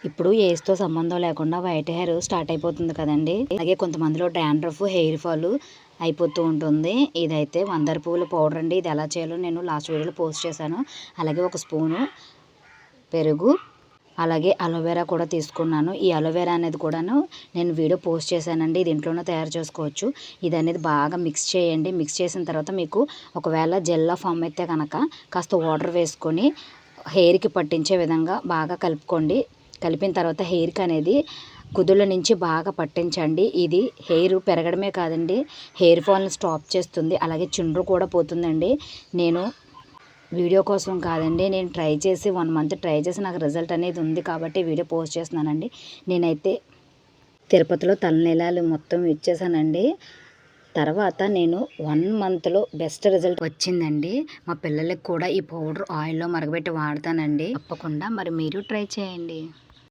ఇప్పుడు ఏజ్తో సంబంధం లేకుండా వైట్ హెయిర్ స్టార్ట్ అయిపోతుంది కదండి. అలాగే కొంతమందిలో డాండ్రఫ్, హెయిర్ ఫాల్ అయిపోతూ ఉంటుంది. ఇదైతే మందార పువ్వుల పౌడర్ అండి. ఇది ఎలా చేయాలో నేను లాస్ట్ వీడియోలో పోస్ట్ చేశాను. అలాగే ఒక స్పూను పెరుగు, అలాగే అలోవెరా కూడా తీసుకున్నాను. ఈ అలోవెరా అనేది కూడాను నేను వీడియో పోస్ట్ చేశానండి. ఇది ఇంట్లోనే తయారు చేసుకోవచ్చు. ఇది అనేది బాగా మిక్స్ చేయండి. మిక్స్ చేసిన తర్వాత మీకు ఒకవేళ జెల్లా ఫామ్ అయితే కనుక కాస్త వాటర్ వేసుకొని హెయిర్కి పట్టించే విధంగా బాగా కలుపుకోండి. కలిపిన తర్వాత హెయిర్కి అనేది కుదుళ్ళ నుంచి బాగా పట్టించండి. ఇది హెయిర్ పెరగడమే కాదండి, హెయిర్ ఫాల్ని స్టాప్ చేస్తుంది. అలాగే చుండ్రు కూడా పోతుందండి. నేను వీడియో కోసం కాదండి, నేను ట్రై చేసి 1 మంత్ ట్రై చేసి నాకు రిజల్ట్ అనేది ఉంది కాబట్టి వీడియో పోస్ట్ చేస్తున్నానండి. నేనైతే తిరుపతిలో తలనీలాలు మొత్తం ఇచ్చేసానండి. తర్వాత నేను 1 మంత్లో బెస్ట్ రిజల్ట్ వచ్చిందండి. మా పిల్లలకి కూడా ఈ పౌడర్ ఆయిల్లో మరగబెట్టి వాడతానండి. తప్పకుండా మరి మీరు ట్రై చేయండి.